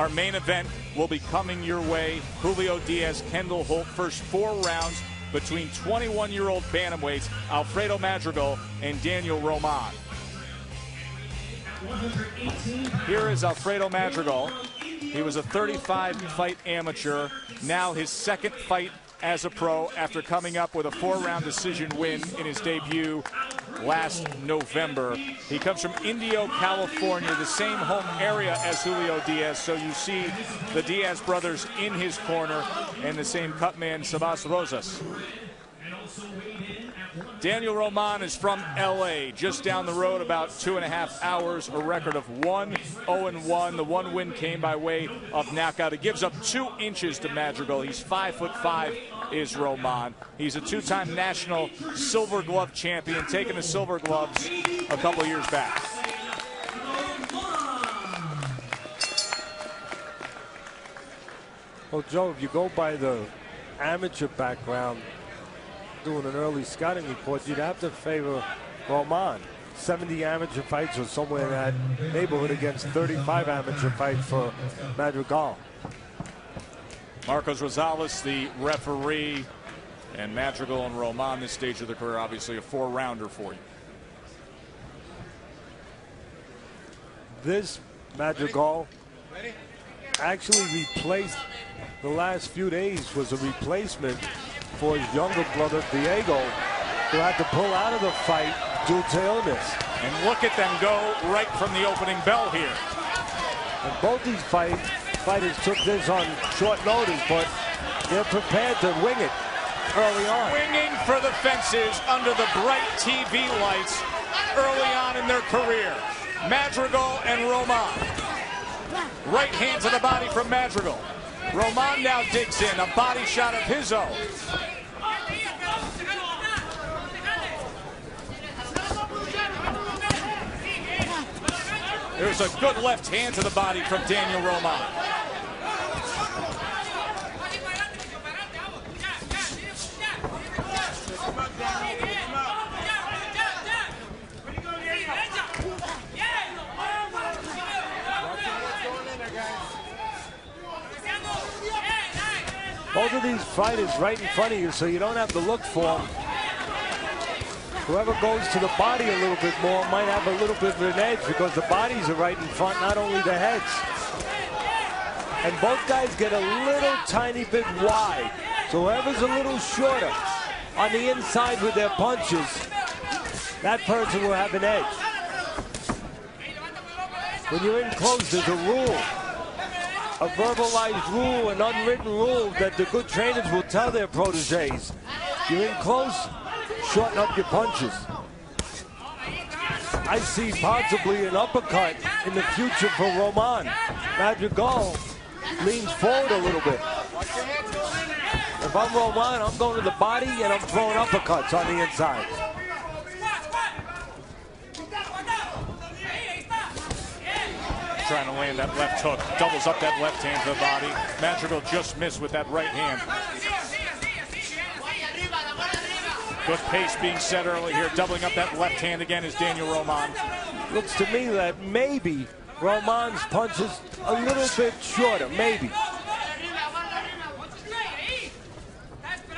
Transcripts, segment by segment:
our main event will be coming your way. Julio Diaz, Kendall Holt, first 4 rounds between 21-year-old bantamweights Alfredo Madrigal and Daniel Roman. Here is Alfredo Madrigal. He was a 35-fight amateur. Now his second fight as a pro after coming up with a 4-round decision win in his debut last November. He comes from Indio, California, the same home area as Julio Diaz, so you see the Diaz brothers in his corner and the same cut man, Sabas Rosas. Daniel Roman is from LA, just down the road about 2.5 hours, a record of 1-0-1. The one win came by way of knockout. It gives up 2 inches to Madrigal. He's 5'5", is Roman. He's a 2-time national silver glove champion, taking the silver gloves a couple years back. Well, Joe, if you go by the amateur background, doing an early scouting report, you'd have to favor Roman. 70 amateur fights or somewhere in that neighborhood against 35 amateur fights for Madrigal. Marcos Rosales, the referee, and Madrigal and Roman, this stage of their career, obviously a 4-rounder for you. This Madrigal actually replaced, the last few days was a replacement for his younger brother Diego, who had to pull out of the fight due to illness. And look at them go right from the opening bell here. And both these fighters took this on short notice, but they're prepared to wing it early on. Winging for the fences under the bright TV lights early on in their career. Madrigal and Roman. Right hand to the body from Madrigal. Roman now digs in, a body shot of his own. There's a good left hand to the body from Daniel Roman. Both of these fighters right in front of you, so you don't have to look for them. Whoever goes to the body a little bit more might have a little bit of an edge because the bodies are right in front, not only the heads. And both guys get a little tiny bit wide. So whoever's a little shorter on the inside with their punches, that person will have an edge. When you're in close, there's a rule. A verbalized rule, an unwritten rule that the good trainers will tell their proteges. You're in close, shorten up your punches. I see possibly an uppercut in the future for Roman. Madrigal leans forward a little bit. If I'm Roman, I'm going to the body and I'm throwing uppercuts on the inside. Trying to land that left hook, doubles up that left hand to the body. Madrigal just missed with that right hand. Good pace being set early here, doubling up that left hand again is Daniel Roman. Looks to me that maybe Roman's punch is a little bit shorter, maybe.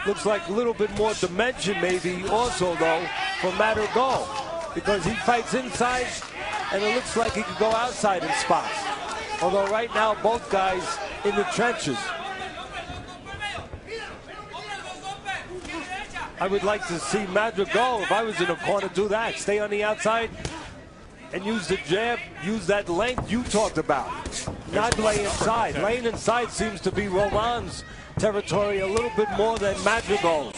Looks like a little bit more dimension maybe also though for Madrigal, because he fights inside and it looks like he could go outside in spots. Although right now both guys in the trenches. I would like to see Madrigal, if I was in a corner, do that. Stay on the outside and use the jab, use that length you talked about. Not lay inside. Laying inside seems to be Roman's territory a little bit more than Madrigal's.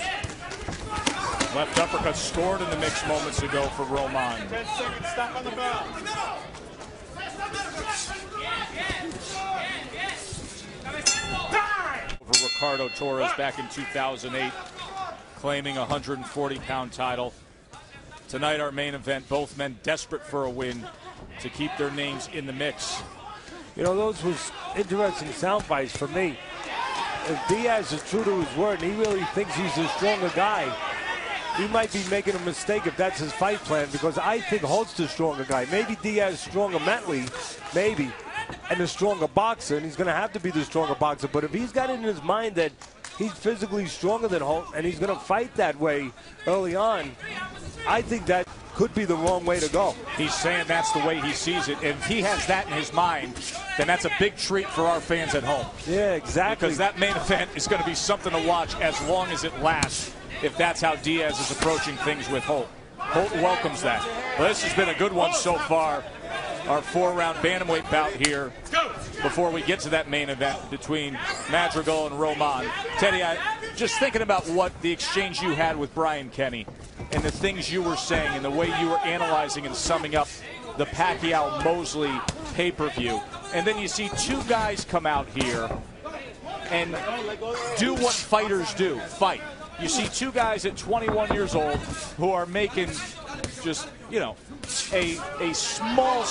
Left uppercut scored in the mix moments ago for Roman. 10 seconds, stop on the bell. Over Ricardo Torres back in 2008, claiming a 140-pound title. Tonight, our main event, both men desperate for a win to keep their names in the mix. You know, those was interesting sound bites for me. If Diaz is true to his word and he really thinks he's a stronger guy, he might be making a mistake if that's his fight plan, because I think Holt's the stronger guy. Maybe Diaz stronger mentally, maybe. and the stronger boxer, and he's going to have to be the stronger boxer. But if he's got it in his mind that he's physically stronger than Holt and he's going to fight that way early on, I think that could be the wrong way to go. He's saying that's the way he sees it. If he has that in his mind, then that's a big treat for our fans at home. Yeah, exactly. Because that main event is going to be something to watch as long as it lasts, if that's how Diaz is approaching things with Holt. Holt welcomes that. Well, this has been a good one so far. Our 4-round bantamweight bout here before we get to that main event between Madrigal and Roman. Teddy, just thinking about what the exchange you had with Brian Kenny and the things you were saying and the way you were analyzing and summing up the Pacquiao-Mosley pay-per-view. And then you see two guys come out here and do what fighters do, fight. You see two guys at 21 years old who are making just, you know, a small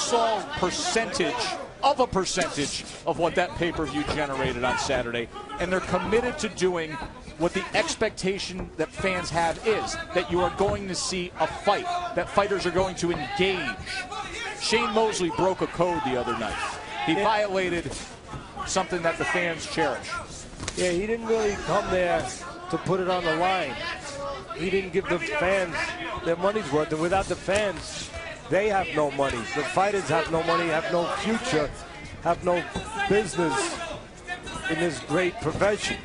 percentage of what that pay-per-view generated on Saturday. And they're committed to doing what the expectation that fans have is, that you are going to see a fight, that fighters are going to engage. Shane Mosley broke a code the other night. He violated something that the fans cherish. Yeah, he didn't really come there to put it on the line. He didn't give the fans their money's worth, and without the fans, they have no money. The fighters have no money, have no future, have no business in this great profession.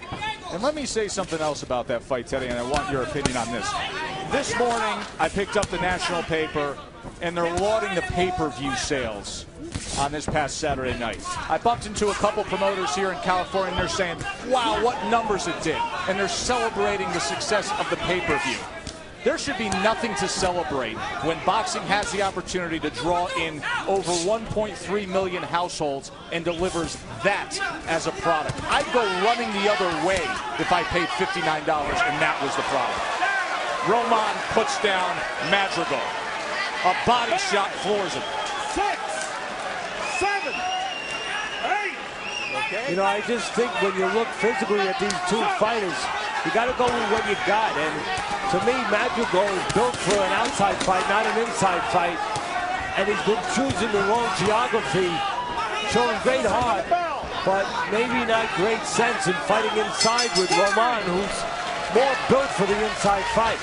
And let me say something else about that fight, Teddy, and I want your opinion on this. This morning, I picked up the national paper, and they're lauding the pay-per-view sales on this past Saturday night. I bumped into a couple promoters here in California, and they're saying, wow, what numbers it did. And they're celebrating the success of the pay-per-view. There should be nothing to celebrate when boxing has the opportunity to draw in over 1.3 million households and delivers that as a product. I'd go running the other way if I paid $59 and that was the product. Roman puts down Madrigal. A body shot floors him. 6, 7, 8. Okay. You know, I just think when you look physically at these two fighters, you got to go with what you got. And to me, Madrigal is built for an outside fight, not an inside fight. And he's been choosing the wrong geography, showing great heart, but maybe not great sense in fighting inside with Roman, who's more built for the inside fight.